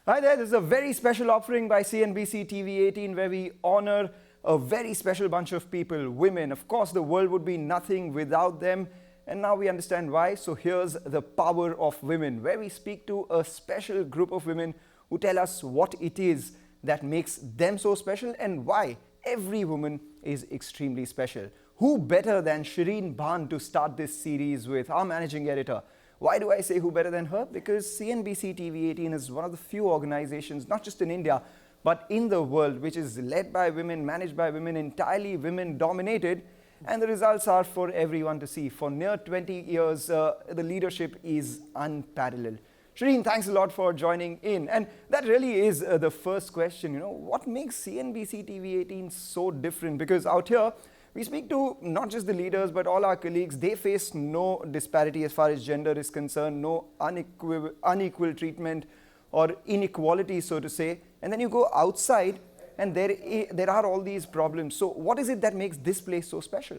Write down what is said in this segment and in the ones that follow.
Hi there, this is a very special offering by CNBC TV18 where we honor a very special bunch of people, women. Of course, the world would be nothing without them, and now we understand why. So here's the power of women, where we speak to a special group of women who tell us what it is that makes them so special and why every woman is extremely special. Who better than Shereen Bhan to start this series with, our managing editor? Why do I say who better than her? Because CNBC TV18 is one of the few organizations, not just in India, but in the world, which is led by women, managed by women, entirely women-dominated. And the results are for everyone to see. For near 20 years, the leadership is unparalleled. Shereen, thanks a lot for joining in. And that really is the first question. What makes CNBC TV18 so different? Because out here, we speak to not just the leaders, but all our colleagues. They face no disparity as far as gender is concerned, no unequal treatment or inequality, so to say. And then you go outside and there are all these problems. So what is it that makes this place so special?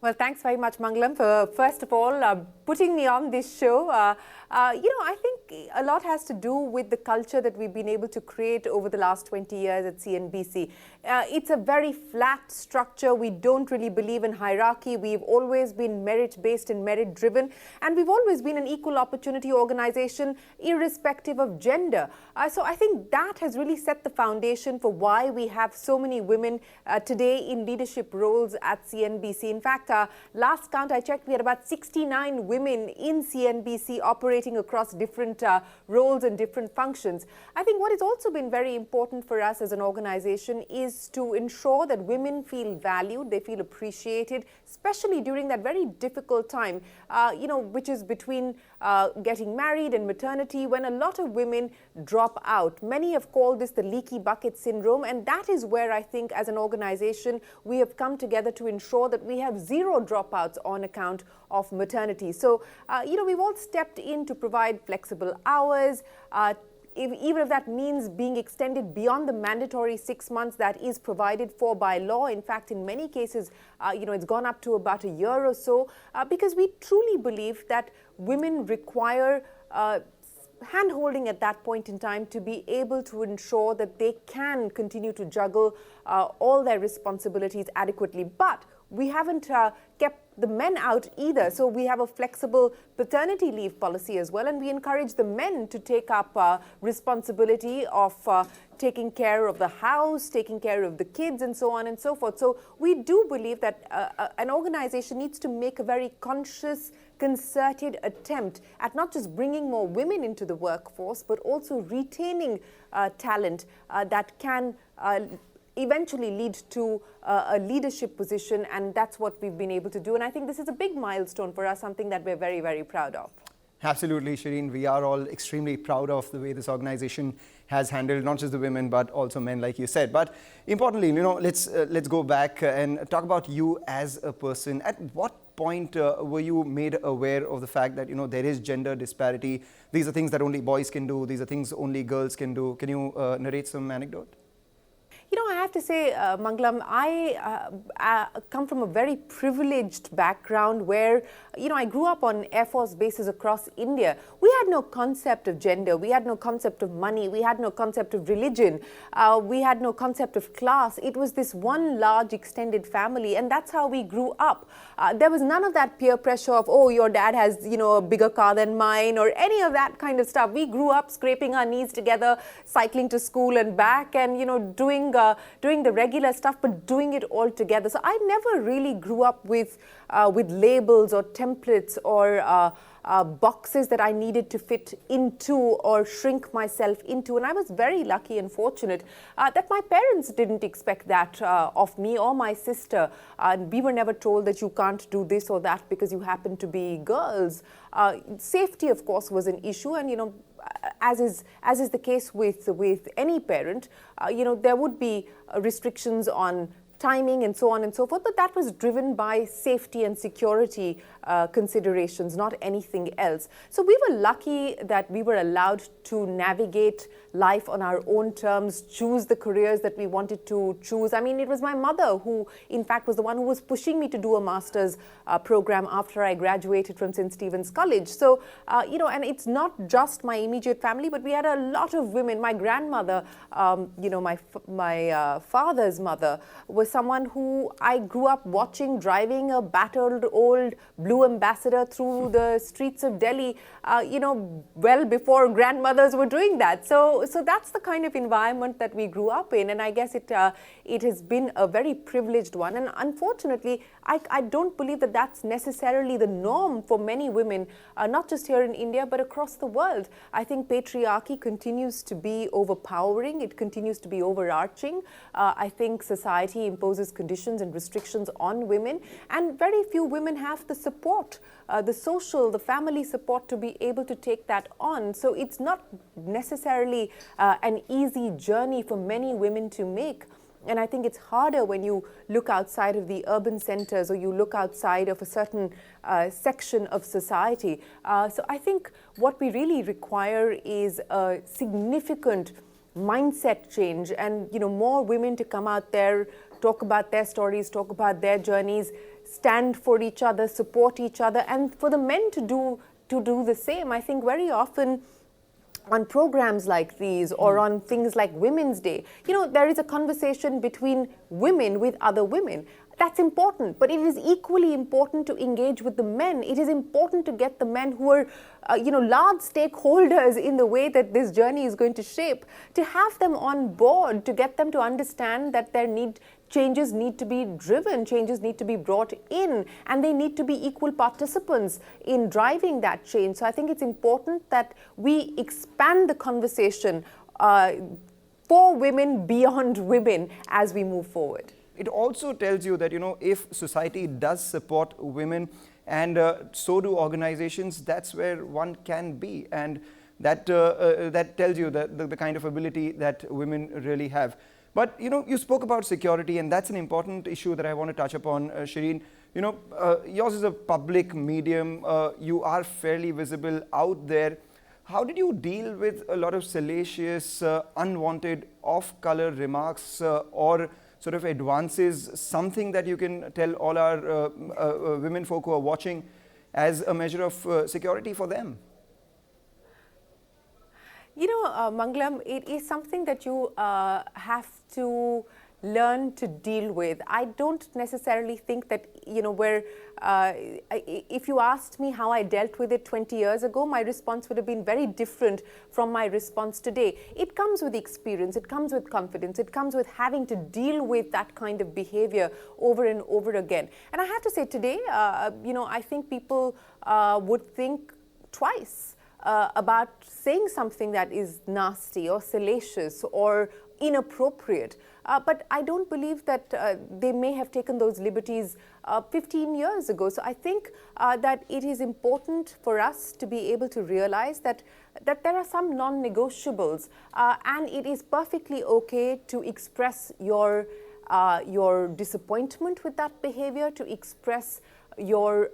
Well, thanks very much, Mangalam, for first of all putting me on this show. I think a lot has to do with the culture that we've been able to create over the last 20 years at CNBC. It's a very flat structure. We don't really believe in hierarchy. We've always been merit-based and merit-driven, and we've always been an equal opportunity organization, irrespective of gender. So I think that has really set the foundation for why we have so many women today in leadership roles at CNBC. In fact, last count I checked, we had about 69 women in CNBC operating across different roles and different functions. I think what has also been very important for us as an organization is to ensure that women feel valued, they feel appreciated, especially during that very difficult time, which is between getting married and maternity, when a lot of women drop out. Many have called this the leaky bucket syndrome, and that is where I think as an organization we have come together to ensure that we have zero dropouts on account of maternity. So, we've all stepped in to provide flexible hours, even if that means being extended beyond the mandatory 6 months that is provided for by law. In fact, in many cases, it's gone up to about a year or so, because we truly believe that women require hand-holding at that point in time to be able to ensure that they can continue to juggle all their responsibilities adequately. But we haven't kept the men out either. So we have a flexible paternity leave policy as well, and we encourage the men to take up responsibility of taking care of the house, taking care of the kids, and so on and so forth. So we do believe that an organization needs to make a very conscious, concerted attempt at not just bringing more women into the workforce, but also retaining talent that can eventually lead to a leadership position, and that's what we've been able to do. And I think this is a big milestone for us, something that we're very, very proud of. Absolutely, Shereen. We are all extremely proud of the way this organization has handled not just the women, but also men, like you said. But importantly, let's go back and talk about you as a person. At what point were you made aware of the fact that, there is gender disparity? These are things that only boys can do. These are things only girls can do. Can you narrate some anecdote? I have to say, Mangalam, I come from a very privileged background where, I grew up on Air Force bases across India. We had no concept of gender. We had no concept of money. We had no concept of religion. We had no concept of class. It was this one large extended family, and that's how we grew up. There was none of that peer pressure of, oh, your dad has, a bigger car than mine, or any of that kind of stuff. We grew up scraping our knees together, cycling to school and back, and, doing the regular stuff, but doing it all together. So I never really grew up with labels or templates or boxes that I needed to fit into or shrink myself into. And I was very lucky and fortunate that my parents didn't expect that of me or my sister. We were never told that you can't do this or that because you happen to be girls. Safety, of course, was an issue, and as is the case with any parent, there would be restrictions on timing and so on and so forth, but that was driven by safety and security considerations, not anything else. So we were lucky that we were allowed to navigate life on our own terms, choose the careers that we wanted to choose. I mean, it was my mother who, in fact, was the one who was pushing me to do a master's program after I graduated from St. Stephen's College. So, and it's not just my immediate family, but we had a lot of women. My grandmother, my father's mother was someone who I grew up watching driving a battered old blue Ambassador through the streets of Delhi, well before grandmothers were doing that. So that's the kind of environment that we grew up in, and I guess it has been a very privileged one. And unfortunately, I don't believe that that's necessarily the norm for many women, not just here in India, but across the world. I think patriarchy continues to be overpowering. It continues to be overarching. I think society imposes conditions and restrictions on women, and very few women have the support, the social, the family support to be able to take that on. So it's not necessarily an easy journey for many women to make. And I think it's harder when you look outside of the urban centers or you look outside of a certain section of society. So I think what we really require is a significant mindset change, and more women to come out there, talk about their stories, talk about their journeys, stand for each other, support each other, and for the men to do the same. I think very often on programs like these or on things like Women's Day, there is a conversation between women with other women. That's important, but it is equally important to engage with the men. It is important to get the men who are, large stakeholders in the way that this journey is going to shape, to have them on board, to get them to understand that changes need to be driven, changes need to be brought in, and they need to be equal participants in driving that change. So I think it's important that we expand the conversation for women beyond women as we move forward. It also tells you that, if society does support women and so do organizations, that's where one can be. And that tells you that the kind of ability that women really have. But, you spoke about security, and that's an important issue that I want to touch upon, Shereen. Yours is a public medium. You are fairly visible out there. How did you deal with a lot of salacious, unwanted, off-color remarks or sort of advances, something that you can tell all our women folk who are watching as a measure of security for them? Mangalam, it is something that you have to learn to deal with. I don't necessarily think that, if you asked me how I dealt with it 20 years ago, my response would have been very different from my response today. It comes with experience, it comes with confidence, it comes with having to deal with that kind of behavior over and over again. And I have to say today, I think people would think twice about saying something that is nasty or salacious or inappropriate. But I don't believe that they may have taken those liberties 15 years ago. So I think that it is important for us to be able to realize that there are some non-negotiables, and it is perfectly okay to express your disappointment with that behavior, to express your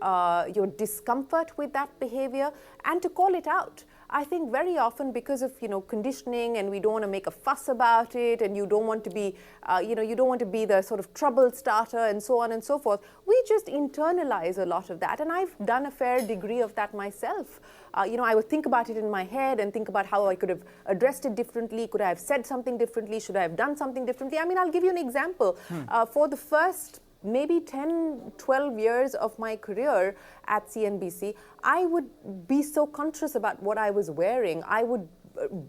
discomfort with that behavior, and to call it out. I think very often because of conditioning, and we don't want to make a fuss about it, and you don't want to be you don't want to be the sort of trouble starter and so on and so forth, we just internalize a lot of that. And I've done a fair degree of that myself. I would think about it in my head and think about how I could have addressed it differently. Could I have said something differently? Should I have done something differently? I mean, I'll give you an example. For the first maybe 10, 12 years of my career at CNBC, I would be so conscious about what I was wearing. I would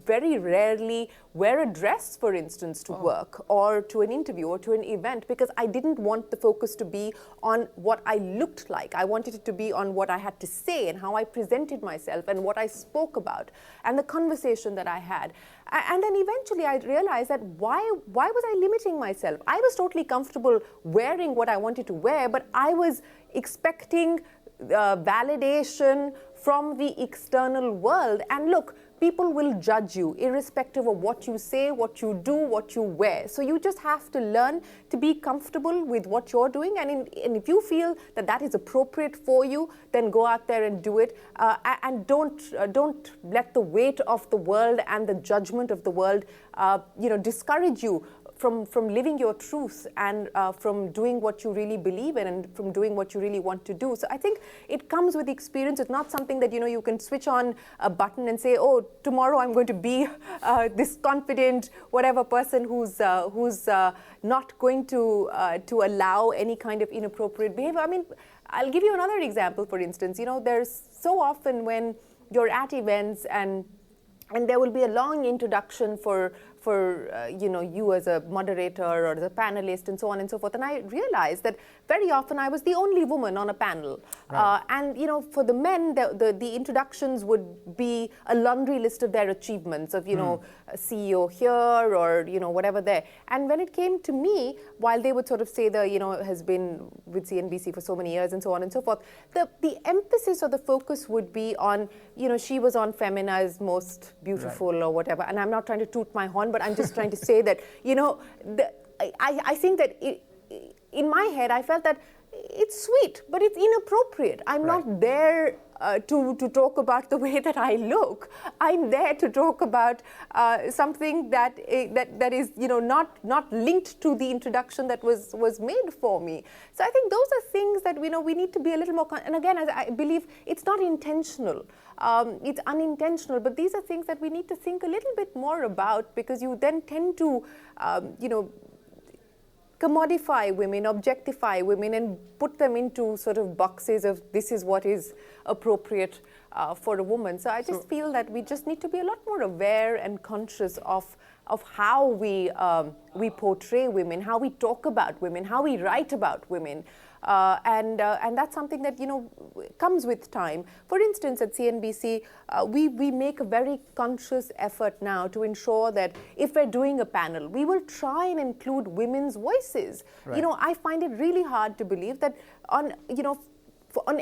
very rarely wear a dress, for instance, to work or to an interview or to an event, because I didn't want the focus to be on what I looked like. I wanted it to be on what I had to say and how I presented myself and what I spoke about and the conversation that I had. And then eventually I realized that why was I limiting myself? I was totally comfortable wearing what I wanted to wear, but I was expecting validation from the external world. And look, people will judge you irrespective of what you say, what you do, what you wear. So you just have to learn to be comfortable with what you're doing. And if you feel that that is appropriate for you, then go out there and do it. And don't let the weight of the world and the judgment of the world discourage you from living your truth and from doing what you really believe in and from doing what you really want to do. So I think it comes with experience. It's not something that you can switch on a button and say, oh, tomorrow I'm going to be this confident whatever person who's not going to allow any kind of inappropriate behavior. I mean, I'll give you another example. For instance, there's so often when you're at events and there will be a long introduction for you as a moderator or as a panelist and so on and so forth. And I realized that very often I was the only woman on a panel. Right. And for the men, the introductions would be a laundry list of their achievements of, a CEO here or, whatever there. And when it came to me, while they would sort of say has been with CNBC for so many years and so on and so forth, the emphasis or the focus would be on, she was on Femina's Most Beautiful, right, or whatever. And I'm not trying to toot my horn, but I'm just trying to say that, I think that in my head, I felt that it's sweet, but it's inappropriate. I'm right. not there to talk about the way that I look. I'm there to talk about something that is not linked to the introduction that was made for me. So I think those are things that we need to be a little more. And again, as I believe, it's not intentional. It's unintentional, but these are things that we need to think a little bit more about, because you then tend to, commodify women, objectify women, and put them into sort of boxes of this is what is appropriate for a woman. So I just feel that we just need to be a lot more aware and conscious of how we portray women, how we talk about women, how we write about women. And that's something that comes with time. For instance, at CNBC, we make a very conscious effort now to ensure that if we're doing a panel, we will try and include women's voices. Right. I find it really hard to believe that on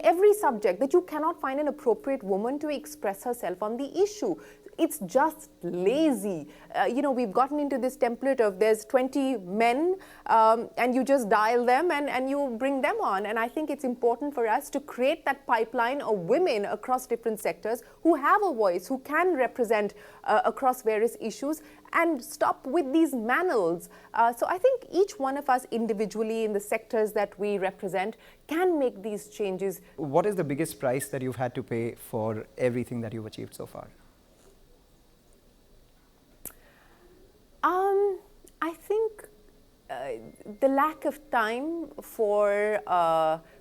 every subject that you cannot find an appropriate woman to express herself on the issue. It's just lazy. We've gotten into this template of there's 20 men and you just dial them and you bring them on. And I think it's important for us to create that pipeline of women across different sectors who have a voice, who can represent across various issues, and stop with these manels. So I think each one of us individually in the sectors that we represent can make these changes. What is the biggest price that you've had to pay for everything that you've achieved so far? I think the lack of time for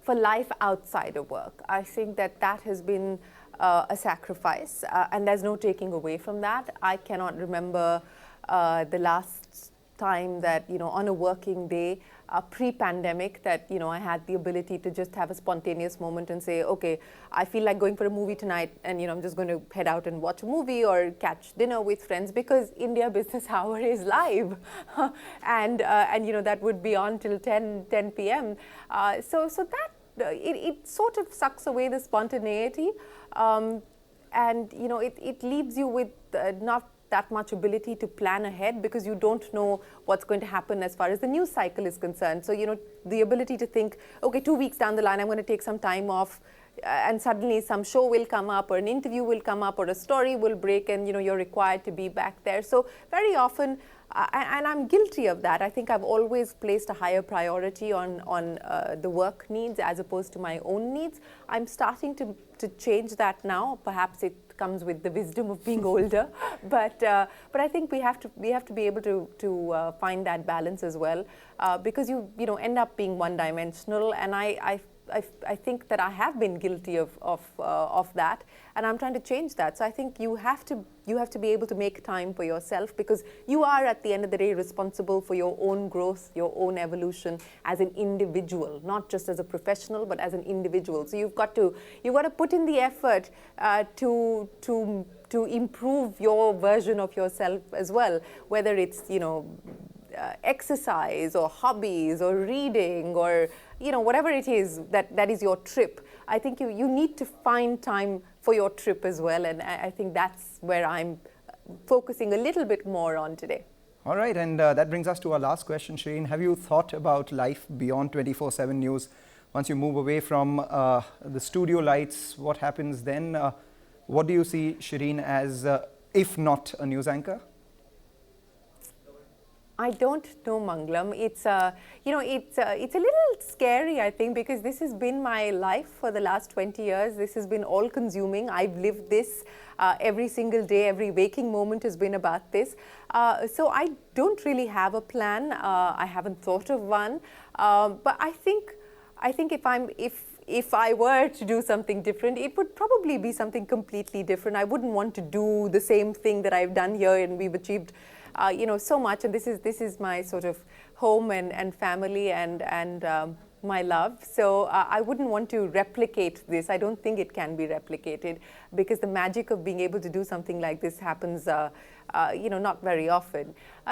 life outside of work. I think that has been a sacrifice, and there's no taking away from that. I cannot remember the last time that, on a working day, pre-pandemic, that, I had the ability to just have a spontaneous moment and say, okay, I feel like going for a movie tonight, and, I'm just going to head out and watch a movie or catch dinner with friends, because India Business Hour is live. and that would be on till 10 p.m. So that, it sort of sucks away the spontaneity. And, it leaves you with not that much ability to plan ahead, because you don't know what's going to happen as far as the news cycle is concerned. So, the ability to think, okay, 2 weeks down the line, I'm going to take some time off, and suddenly some show will come up, or an interview will come up, or a story will break, and, you're required to be back there. So very often, and I'm guilty of that, I think I've always placed a higher priority on the work needs as opposed to my own needs. I'm starting to change that now. Perhaps it comes with the wisdom of being older, but I think we have to be able to find that balance as well, because you end up being one-dimensional, and I think that I have been guilty of that, and I'm trying to change that. So I think you have to be able to make time for yourself, because you are at the end of the day responsible for your own growth, your own evolution as an individual, not just as a professional, but as an individual. So you've got to put in the effort to improve your version of yourself as well, whether it's exercise or hobbies or reading or whatever it is that is your trip. I think you need to find time for your trip as well. And I think that's where I'm focusing a little bit more on today. All right, and that brings us to our last question, Shereen. Have you thought about life beyond 24/7 news? Once you move away from the studio lights, what happens then? What do you see Shereen as, if not a news anchor? I don't know, Mangalam. It's it's a little scary, I think, because this has been my life for the last 20 years. This has been all-consuming. I've lived this every single day. Every waking moment has been about this. So I don't really have a plan. I haven't thought of one. But I think if I were to do something different, it would probably be something completely different. I wouldn't want to do the same thing that I've done here, and we've achieved so much, and this is my sort of home and family and my love. So I wouldn't want to replicate this. I don't think it can be replicated, because the magic of being able to do something like this happens, not very often.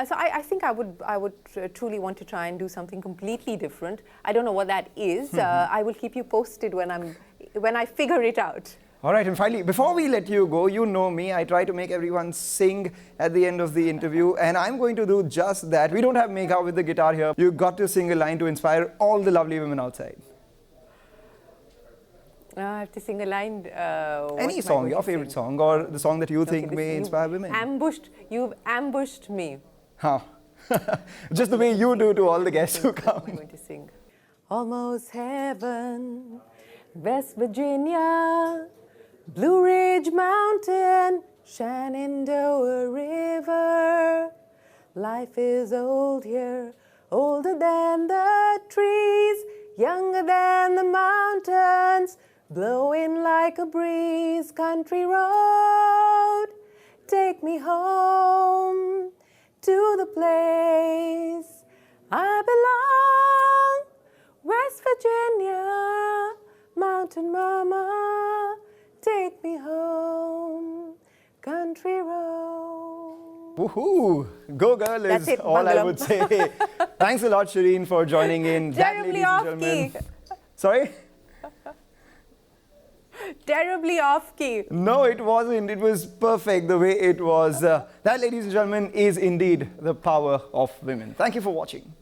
So I think I would truly want to try and do something completely different. I don't know what that is. I will keep you posted when I figure it out. All right, and finally, before we let you go, you know me, I try to make everyone sing at the end of the interview, and I'm going to do just that. We don't have Megha with the guitar here. You've got to sing a line to inspire all the lovely women outside. I have to sing a line. Any song, your favorite song, or the song that you think may inspire women. You've ambushed me. Huh. Just the way you do to all the guests who come. I'm going to sing. Almost heaven, West Virginia, Blue Ridge Mountain, Shenandoah River. Life is old here, older than the trees, younger than the mountains, blowing like a breeze. Country road, take me home to the place I belong. West Virginia, mountain mama, take me home, country road. Woohoo! Go girl is all Mangalam. I would say. Thanks a lot, Shereen, for joining in. Terribly off-key. Sorry? Terribly off-key. No, it wasn't. It was perfect the way it was. That, ladies and gentlemen, is indeed the power of women. Thank you for watching.